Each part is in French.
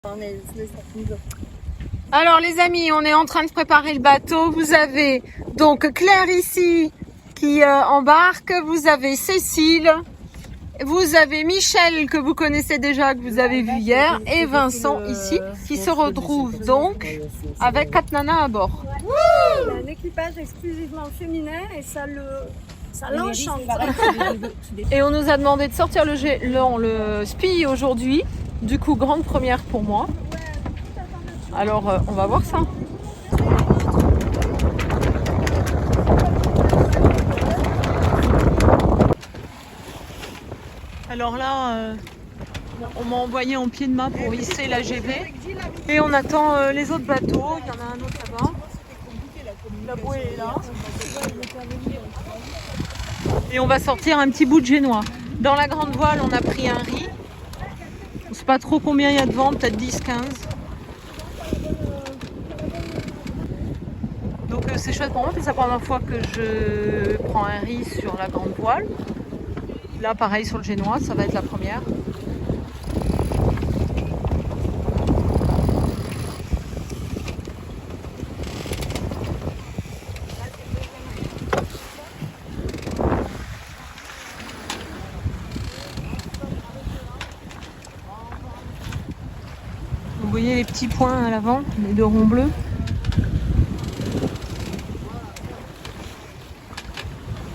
Alors les amis, on est en train de préparer le bateau. Vous avez donc Claire ici qui embarque, vous avez Cécile, vous avez Michel que vous connaissez déjà, que vous avez vu hier, et Vincent ici qui se retrouve donc avec 4 nanas à bord. Il y a un équipage exclusivement féminin et ça l'enchante. Et on nous a demandé de sortir le SPI aujourd'hui. Du coup, grande première pour moi. Alors, on va voir ça. Alors là, on m'a envoyé en pied de main pour hisser la GB. Et on attend les autres bateaux. Il y en a un autre là-bas. La bouée est là. Et on va sortir un petit bout de génois. Dans la grande voile, on a pris un riz. On ne sait pas trop combien il y a de vent, peut-être 10-15. Donc c'est chouette pour moi, c'est la première fois que je prends un riz sur la grande voile. Là pareil sur le génois, ça va être la première. Vous voyez les petits points à l'avant, les deux ronds bleus.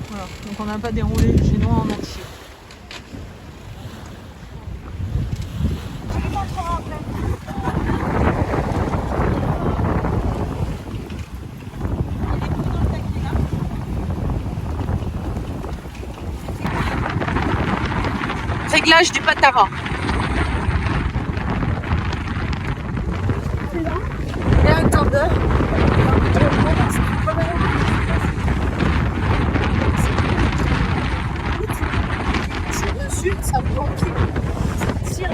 Voilà, donc on n'a pas déroulé le génois en entier. Réglage du Patara. Et un tendeur. Dessus, ça prend tout. Ça tire.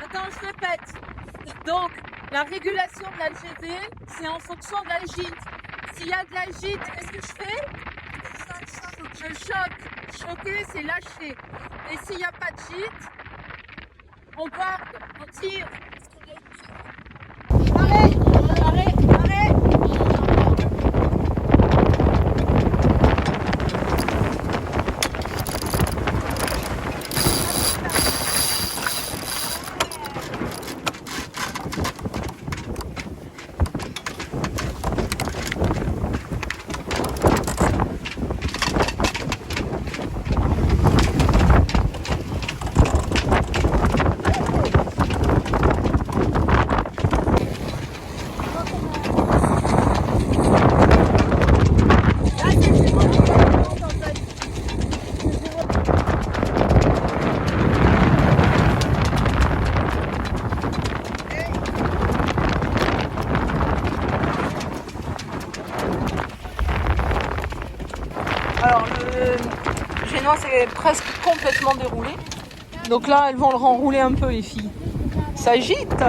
Attends, je répète. Donc, la régulation de la GV, c'est en fonction de la gîte. S'il y a de la gîte, qu'est-ce que je fais? Je choque. Choquer, c'est lâcher. Et s'il n'y a pas de gîte, on garde, on tire. Arrête, arrête, arrête. Alors le génois c'est presque complètement déroulé. Donc là elles vont le renrouler un peu les filles. Ça agite.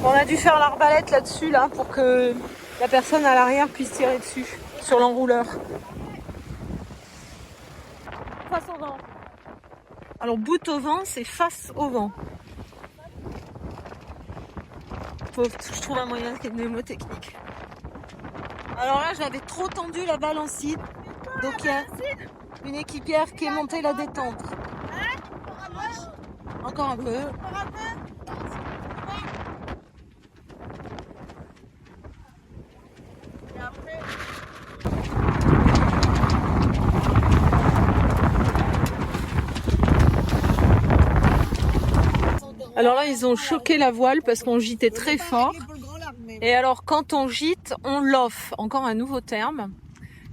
On a dû faire l'arbalète là-dessus là pour que la personne à l'arrière puisse tirer dessus sur l'enrouleur. Face au vent. Alors bout au vent, c'est face au vent. Faut que je trouve un moyen de mnémotechnique. Alors là, j'avais trop tendu la balancine. Donc il y a une équipière qui est montée la détendre. Encore un peu. Alors là, ils ont choqué la voile parce qu'on gitait très fort. Et alors, quand on gîte, on l'off. Encore un nouveau terme.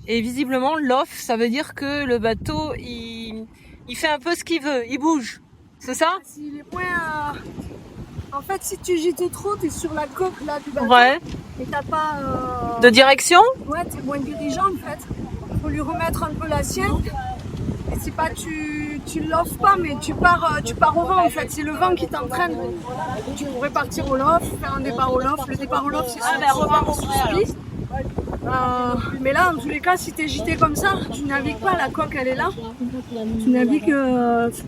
Et visiblement, l'off, ça veut dire que le bateau, il fait un peu ce qu'il veut. Il bouge. C'est ça? S'il est moins En fait, si tu gîtes trop, tu es sur la coque là du bateau. Ouais. Et t'as pas. De direction? Ouais, t'es moins dirigeant en fait. Faut lui remettre un peu l'assiette. Et c'est pas tu l'offres pas, mais tu pars au vent en fait. C'est le vent qui t'entraîne. Tu pourrais partir au loft, faire un départ au loft. Le départ au loft, c'est sur piste. Mais là, en tous les cas, si t'es gîté comme ça, tu navigues pas. La coque, elle est là. Tu navigues,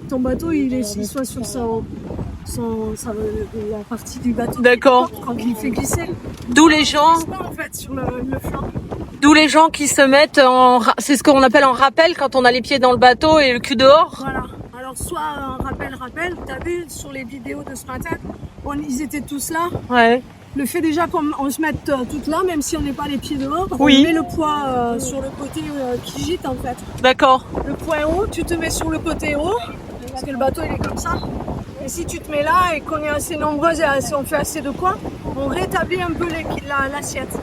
ton bateau, il soit sur la partie du bateau. D'accord. Quand il fait glisser. D'où les gens. En fait, sur le flanc. D'où les gens qui se mettent c'est ce qu'on appelle en rappel quand on a les pieds dans le bateau et le cul dehors. Voilà. Alors soit un rappel, t'as vu sur les vidéos de ce matin, ils étaient tous là. Ouais. Le fait déjà qu'on se mette toutes là, même si on n'est pas les pieds dehors, oui. On met le poids sur le côté qui gîte en fait. D'accord. Le poids haut, tu te mets sur le côté haut, parce que le bateau il est comme ça. Et si tu te mets là et qu'on est assez nombreuses et on fait assez de poids, on rétablit un peu l'assiette.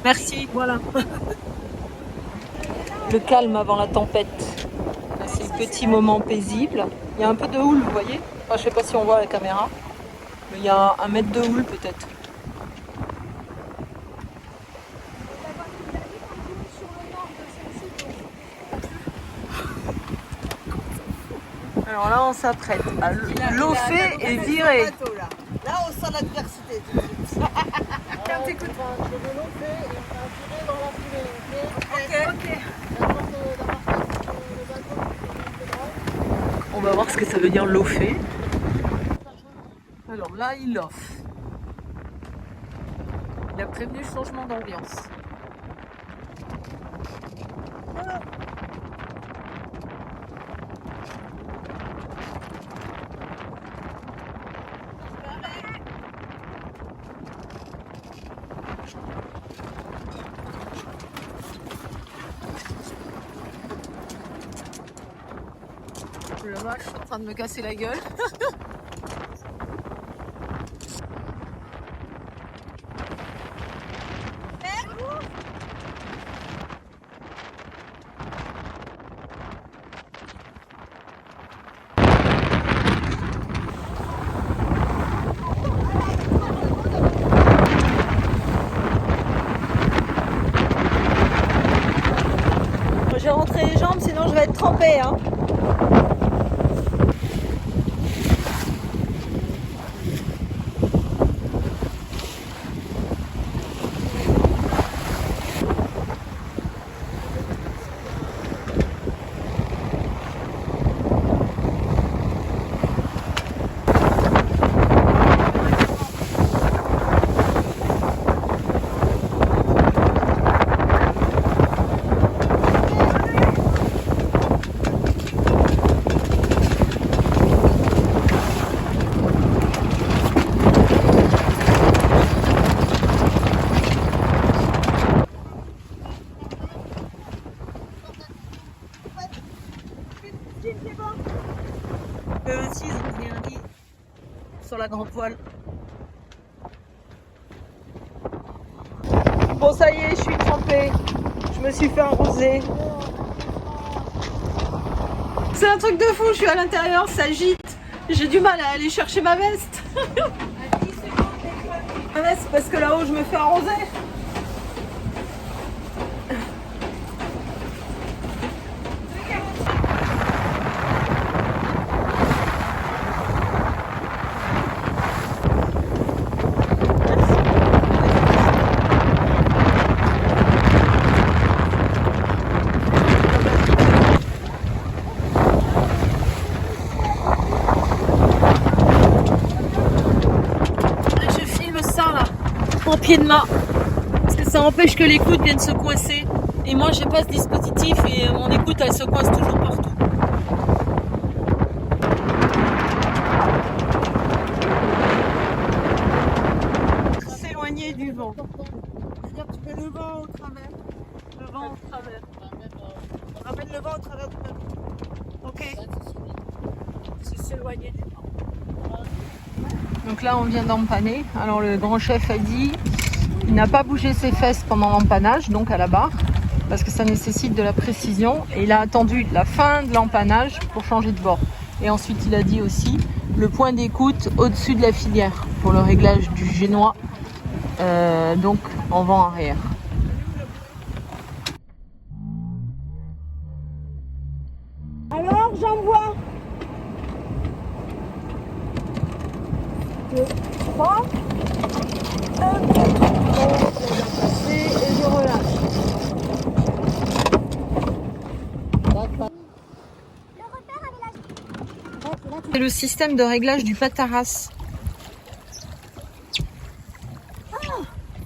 Merci. Voilà. Le calme avant la tempête. Là, c'est le petit moment paisible. Il y a un peu de houle, vous voyez. Enfin, je sais pas si on voit à la caméra. Mais il y a 1 mètre de houle peut-être. Alors là, on s'apprête à lofer et virer. Là, on sent l'adversité. Quand t'écoutes. Je vais lofer et on va virer dans la foulée. On va voir ce que ça veut dire lofer. Alors là, il lofe. Il a prévenu le changement d'ambiance. Le vache, je suis en train de me casser la gueule. Je vais rentrer les jambes, sinon je vais être trempée. Hein. Eux aussi, ils ont pris un lit sur la grande voile. Bon, ça y est, je suis trempée. Je me suis fait arroser. C'est un truc de fou, je suis à l'intérieur, ça gîte. J'ai du mal à aller chercher ma veste. Ma veste, parce que là-haut, je me fais arroser. En pied de mât parce que ça empêche que l'écoute vienne se coincer et moi j'ai pas ce dispositif et mon écoute elle se coince toujours partout. S'éloigner du vent. C'est-à-dire que tu mets le vent au travers. Le vent au travers. On ramène le vent au travers du bateau. Ok. C'est s'éloigner du vent. Donc là on vient d'empanner. Alors le grand chef a dit il n'a pas bougé ses fesses pendant l'empannage, donc à la barre, parce que ça nécessite de la précision et il a attendu la fin de l'empannage pour changer de bord. Et ensuite il a dit aussi le point d'écoute au-dessus de la filière pour le réglage du génois, donc en vent arrière. Alors, j'envoie. 2, 3. 1, 2, 3. Et je relâche. C'est le système de réglage du Pataras.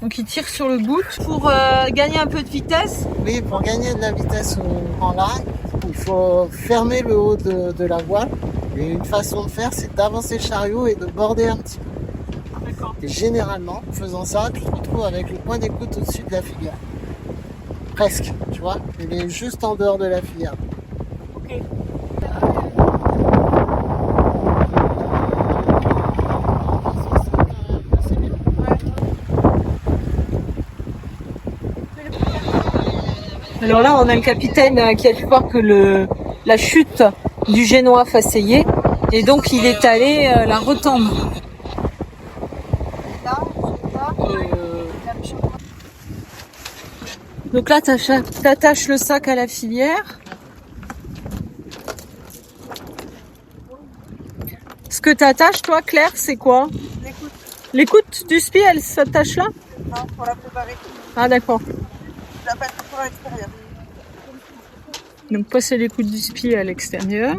Donc il tire sur le boot pour gagner un peu de vitesse. Oui, pour gagner de la vitesse en largue, il faut fermer le haut de la voile. Et une façon de faire, c'est d'avancer le chariot et de border un petit peu. D'accord. Et généralement, en faisant ça, tu te retrouves avec le point d'écoute au-dessus de la filière. Presque, tu vois. Il est juste en dehors de la filière. Ok. Alors là, on a le capitaine qui a pu voir que la chute du génois façayé, et donc il est allé la retendre. Donc là, t'attaches le sac à la filière. Ce que t'attaches, toi, Claire, c'est quoi? L'écoute. L'écoute du spi, elle s'attache là? Non, pour la préparer. Ah d'accord. Je la passe pour l'extérieur. Donc passer l'écoute du spi à l'extérieur.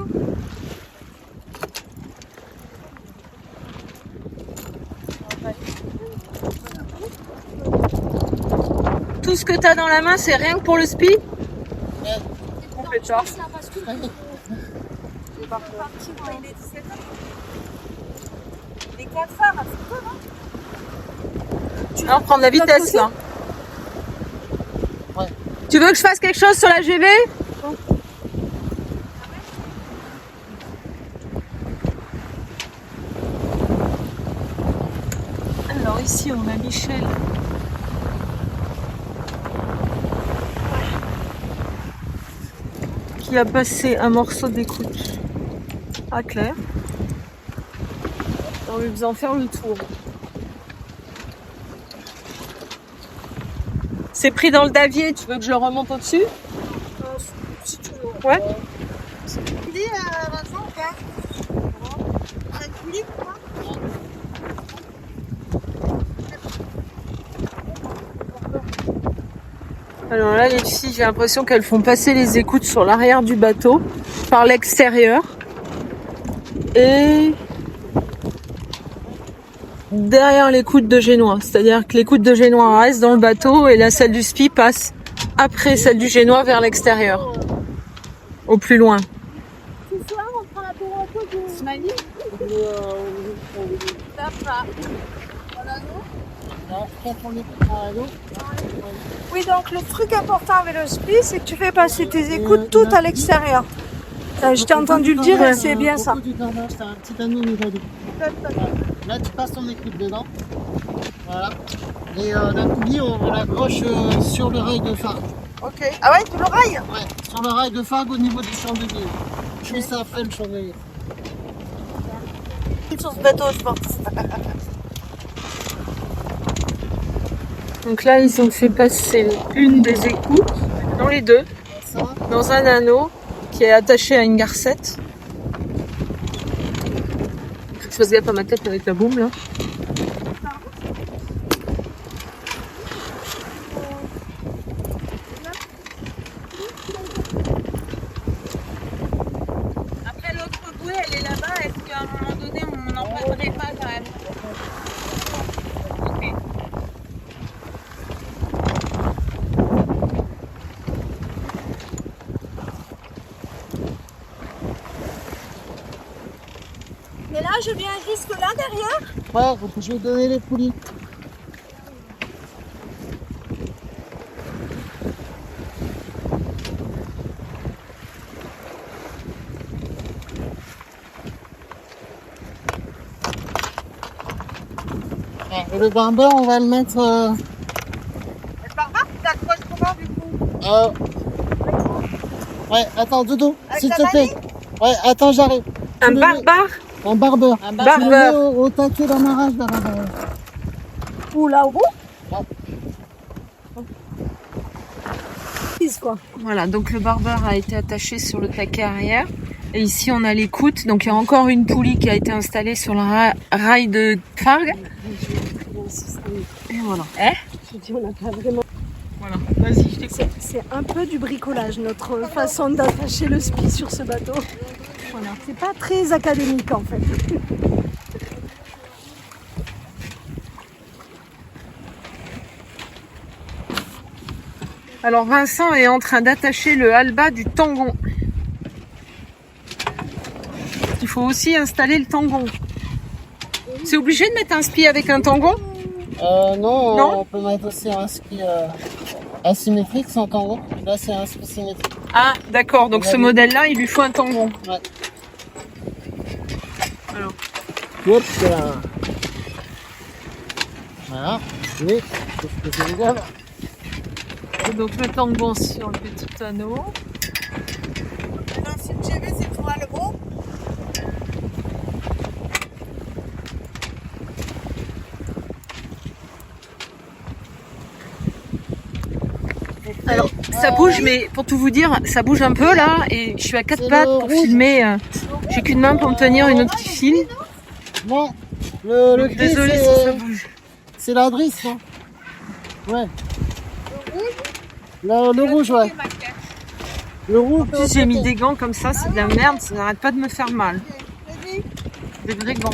Tout ce que tu as dans la main, c'est rien que pour le spi? Complètement. C'est parti quand il est 17h. Les 4 phares, c'est quoi, non? On prend de la vitesse là. Ouais. Tu veux que je fasse quelque chose sur la GV? Alors ici on a Michel. Qui a passé un morceau d'écoute à Claire en lui faisant faire le tour. C'est pris dans le davier, tu veux que je le remonte au-dessus? Si tu veux. Ouais. Tu dis, Vincent, ou pas? Ça te coulis ou pas? Alors là, les filles, j'ai l'impression qu'elles font passer les écoutes sur l'arrière du bateau par l'extérieur et derrière l'écoute de génois. C'est-à-dire que l'écoute de génois reste dans le bateau et la celle du spi passe après celle du génois vers l'extérieur, au plus loin. Ce soir, on prend la tour un peu de Smiley. Oui, donc le truc important avec le spi, c'est que tu fais passer tes écoutes toutes à l'extérieur. Je t'ai entendu le dire et c'est bien ça. C'est un petit anneau métallique. Là, tu passes ton écoute dedans. Voilà. Et la poulie, on l'accroche sur le rail de Fargue. Ok. Ah ouais, tu le rail? Ouais, sur le rail de Fargue au niveau du chandelier. Juste après le chandelier. Sur ce bateau, je pense. Donc là, ils ont fait passer une des écoutes, dans les deux, dans un anneau qui est attaché à une garcette. Faut que je fasse gaffe à ma tête avec la boum là. Après l'autre bouée, elle est là-bas. Est-ce qu'à un moment donné, on n'en prendrait pas quand même? Ok. Mais là, je viens jusque là derrière. Ouais, je vais donner les poulies. Et le barbeur, on va le mettre. Le barbare, tu t'accroches comment du coup? Ouais, attends, Doudou, Avec s'il la te plaît. Ouais, attends, j'arrive. Un Tu le mets- barbare? Un barbeur. Un Tu barbeur. le mets au taquet d'amarrage derrière. Ou là, au bout. Ouais. Quoi. Voilà, donc le barbeur a été attaché sur le taquet arrière. Et ici, on a l'écoute. Donc, il y a encore une poulie qui a été installée sur le rail de Farg. Et voilà. Je dis, on n'a pas vraiment... Voilà, vas-y, je t'écoute. C'est un peu du bricolage, notre façon d'attacher le spi sur ce bateau. Voilà, c'est pas très académique en fait. Alors, Vincent est en train d'attacher le halba du tangon. Il faut aussi installer le tangon. C'est obligé de mettre un spi avec un tangon? Non, Non. on peut mettre aussi un ski asymétrique sans tangon. Là, c'est un ski symétrique. Ah, d'accord. Donc, ce modèle-là, il lui faut un tangon. Ouais. Alors. Oups, là. Voilà. Oui, c'est ce que c'est légal. Et donc, le tangon sur le petit anneau. Maintenant, si le GV, c'est pour le gros. Alors, ça bouge, mais pour tout vous dire, ça bouge un peu là, et je suis à quatre C'est pattes le pour rouge. filmer. J'ai qu'une main pour me tenir une autre qui filme. Non, le Donc, gris, désolé si ça bouge. c'est la drisse, non? Ouais. Le rouge, ouais. Le rouge. En plus, j'ai mis des gants comme ça, c'est de la merde, ça n'arrête pas de me faire mal. Des vrais gants.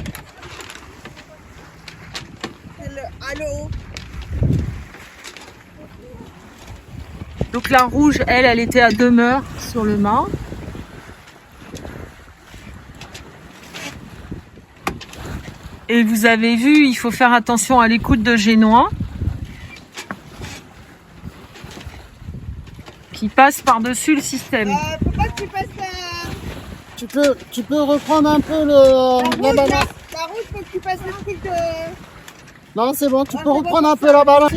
Allô. Donc la rouge, elle était à demeure sur le mât. Et vous avez vu, il faut faire attention à l'écoute de Génois. Qui passe par-dessus le système. Faut pas que tu passes Tu peux reprendre un peu la balance. la rouge, faut que tu passes le truc de... Non, c'est bon, tu peux reprendre un peu la balance.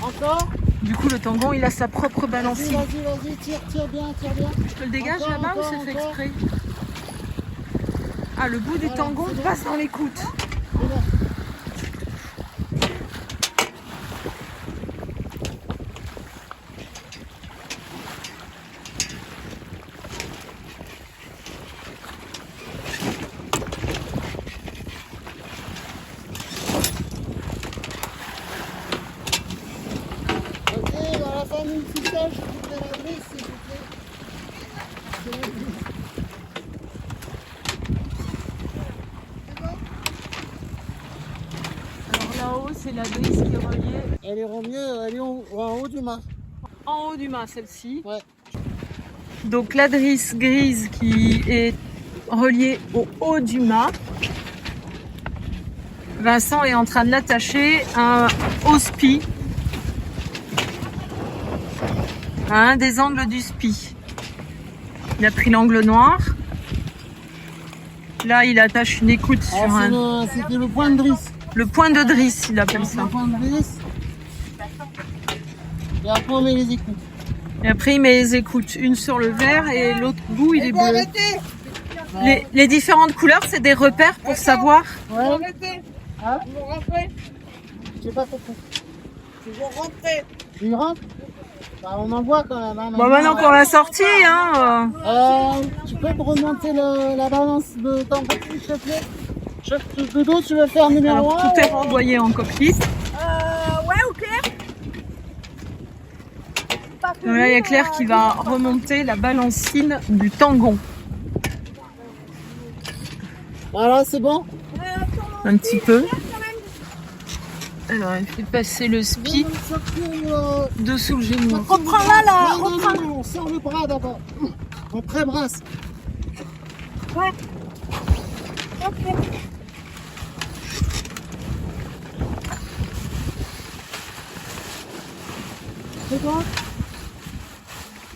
Encore? Du coup, le tangon, il a sa propre balancine. Vas-y, tire bien. Je le dégage Encore, là-bas ou encore, c'est fait encore. exprès? Ah, le bout du tangon passe dans l'écoute. Ok, dans la famille ficelle, je vous fais la drisse, s'il vous plaît. Alors là-haut, c'est la drisse qui est reliée Elle est en haut du mât. en haut du mât, celle-ci. Ouais. Donc la drisse grise qui est reliée au haut du mât. Vincent est en train de l'attacher au spi, à un des angles du spi. Il a pris l'angle noir. Là, il attache une écoute sur C'était le point de drisse. le point de drisse, il appelle Le ça. point de drisse. Et après, on met les écoutes. Et après, il met les écoutes, une sur le vert et l'autre bout, il est bleu. Les différentes couleurs, c'est des repères pour savoir. Ouais. Hein? Vous rentrez. J'ai pas compris. Vous rentrez. Tu rentres? Bah, on en voit quand même. Hein, Bon, maintenant qu'on l'a sorti, hein. tu peux me remonter la balance de ton cockpit, s'il te plaît? Dodo, tu veux faire numéro Alors, 1? tout est renvoyé en cockpit. Ouais, ok. Donc là, il y a Claire qui va remonter la balancine du tangon. Voilà, c'est bon? Un petit peu. Alors, elle fait passer le spi dessous le genou. Reprends-la là. Non, on sort le bras d'abord. On pré-brasse. Ouais. Ok. C'est bon?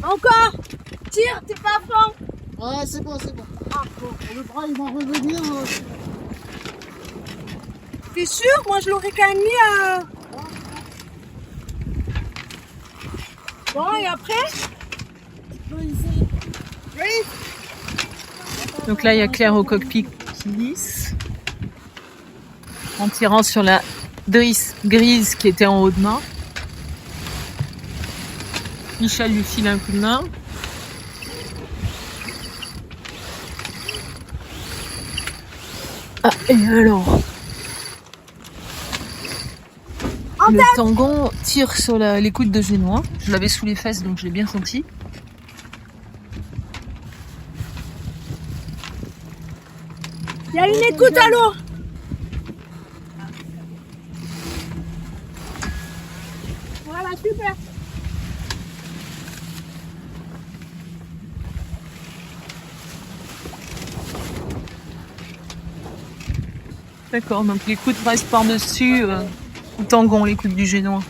Encore. Tire, t'es pas à fond. Ouais, c'est bon. Ah, bon. Le bras, il va revenir. T'es sûr? Moi, je l'aurais quand même mis à... Bon, et après? Tu peux essayer. Oui. Donc là, il y a Claire au cockpit qui lisse. En tirant sur la drisse grise qui était en haut de main. Michel lui file un coup de main. Ah, et alors le tangon tire sur les coudes de génois. Je l'avais sous les fesses, donc je l'ai bien senti. Il y a une écoute à l'eau. Voilà, super. D'accord, donc les coudes restent par-dessus le tangon, les coudes du génois.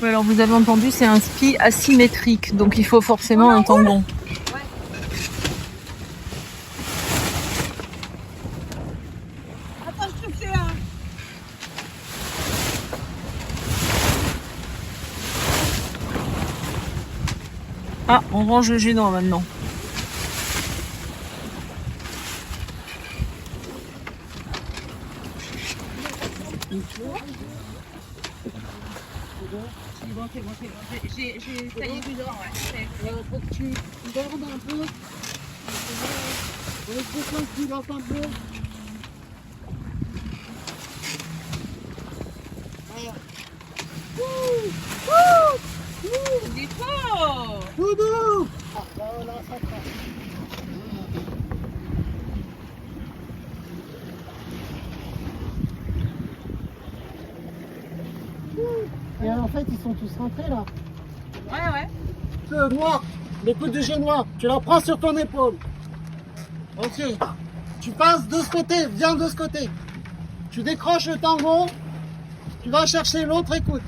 Ouais, alors vous avez entendu, c'est un ski asymétrique, donc il faut forcément un tangon. Attends, je te fais un. Ah, on range le génois maintenant. J'ai taillé du dehors, ouais. Faut que tu bordes un peu. Il faut que tu bordes un peu. Il est fort. Doudou! Ah, là, ça passe. Et en fait, ils sont tous rentrés là. Ouais. Le noir, les coudes de génois, tu la prends sur ton épaule. Ok. Tu passes de ce côté, viens de ce côté. Tu décroches le tangon, tu vas chercher l'autre écoute.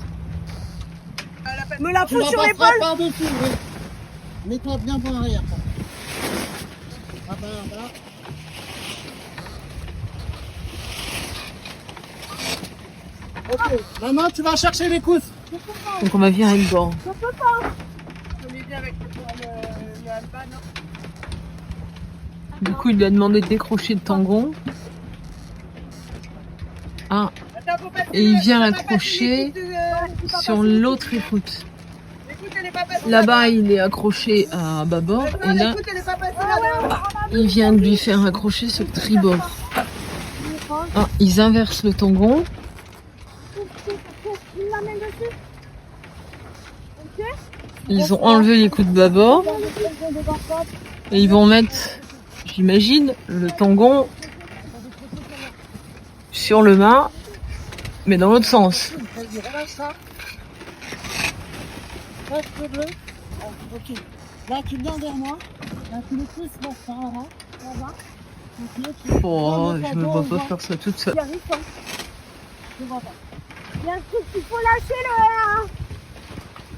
Me la Tu fous la sur passeras l'épaule. par-dessus, oui. Mets-toi bien par arrière. Ah ben là. Ok, maintenant tu vas chercher les coudes. Donc on va virer le bord. Je peux pas. Je l'ai dit avec le Alba, non? Du coup, il lui a demandé de décrocher le tangon. Ah, Attends, faut pas et il vient faut pas l'accrocher passer l'écoute de- sur l'autre écoute. L'écoute, elle est pas passée Là-bas, il est accroché à bâbord. là-bas. Et là, L'écoute, elle est pas passée là-bas. il vient de lui faire accrocher sur tribord. Ah, ils inversent le tangon. Il l'amène dessus. Ok. Ils ont enlevé les coups de bâbord. Et ils vont mettre, j'imagine, le tangon sur le mât, mais dans l'autre sens. Vas-y, relâche ça. Lâche le bleu. Ah, ok. Là, tu viens vers moi. Là, tu le pousses vers par là. Là-bas. Ok, tu Oh, prends le je me tangon, vois on pas va- faire ça toute seule. Il arrive pas. Tu vas pas. Il y a un truc qu'il faut lâcher le.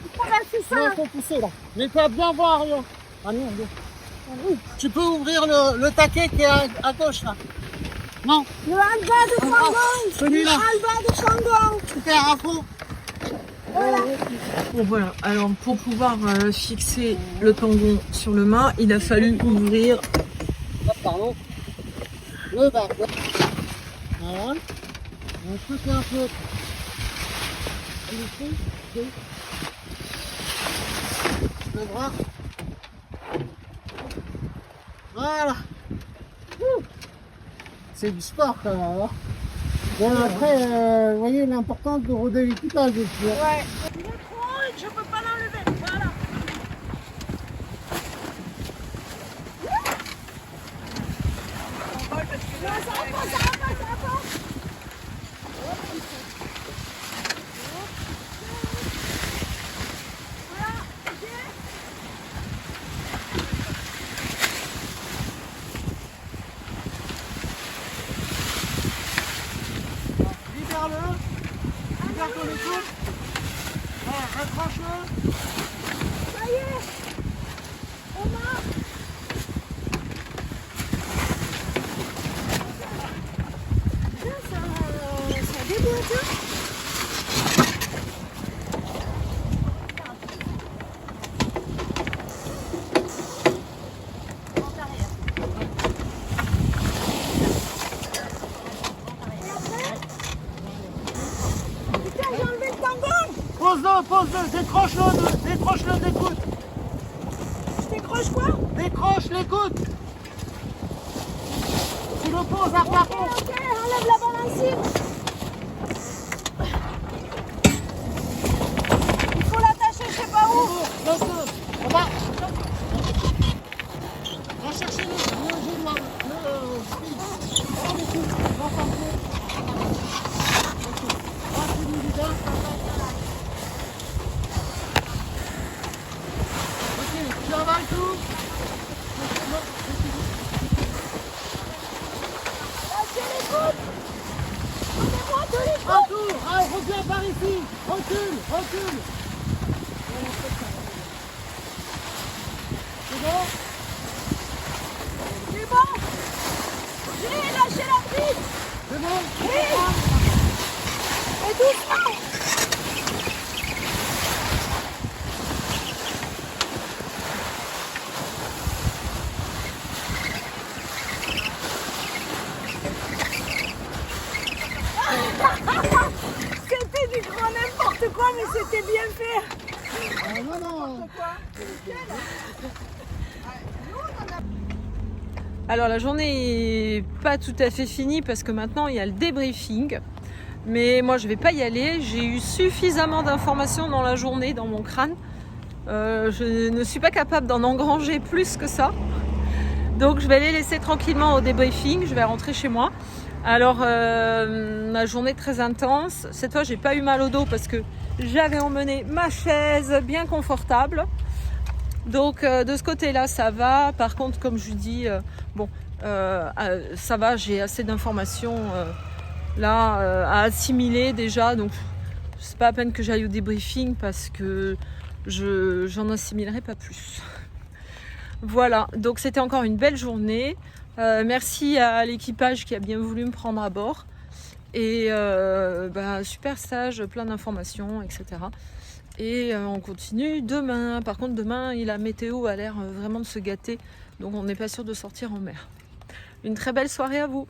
Il faut lâcher ça. Non, faut pousser là. Mais tu vas bien voir, Rio. Allez, allez. Tu peux ouvrir le taquet qui est à gauche là. Non, Le Alba de Shandong. celui-là. Alba de Shandong. Super à fond. Bon voilà, alors pour pouvoir fixer le tangon sur le mât, il a fallu ouvrir Ah, pardon. Le bas. Voilà. On peut faire un peu. Le bras. Voilà. C'est du sport quand même. Hein. Bon après, vous voyez l'importance de roder l'équipage aussi. Hein. Ouais. Il est trop haut et je peux pas l'enlever. Voilà. Non, ça va pas. Voilà, ok. Libère-le. Libère ton écoute. Voilà, accroche-le. Ça y est. On a. Ça déboîte. Dépose-le, décroche-le d'écoute. Décroche quoi? Décroche l'écoute. Tu le poses à plat fond. Ok, enlève la balancine. Il faut l'attacher, je sais pas où. Laisse-le. On va. Va chercher le génois, le speed. Prends l'écoute, l'ensemble. Va, tu lui dis d'un. Ok, tu avales tout. Lâchez l'écoute. Donnez-moi de l'écoute. Un tour. Allez, reviens par ici. Recule. C'est bon? C'est bon. J'ai lâché la prise. C'est bon? Oui. Et doucement. C'était du grand n'importe quoi, mais c'était bien fait. Non. Alors la journée est pas tout à fait finie parce que maintenant il y a le débriefing. Mais moi je vais pas y aller. J'ai eu suffisamment d'informations dans la journée, dans mon crâne. Je ne suis pas capable d'en engranger plus que ça. Donc je vais les laisser tranquillement au débriefing. Je vais rentrer chez moi. Alors ma journée très intense. Cette fois j'ai pas eu mal au dos parce que j'avais emmené ma chaise bien confortable. Donc de ce côté-là ça va. Par contre comme je vous dis, ça va, j'ai assez d'informations à assimiler déjà. Donc c'est pas à peine que j'aille au débriefing parce que j'en assimilerai pas plus. Voilà, donc c'était encore une belle journée. Merci à l'équipage qui a bien voulu me prendre à bord. Et super stage, plein d'informations, etc. Et on continue demain. Par contre, demain, la météo a l'air vraiment de se gâter. Donc on n'est pas sûr de sortir en mer. Une très belle soirée à vous.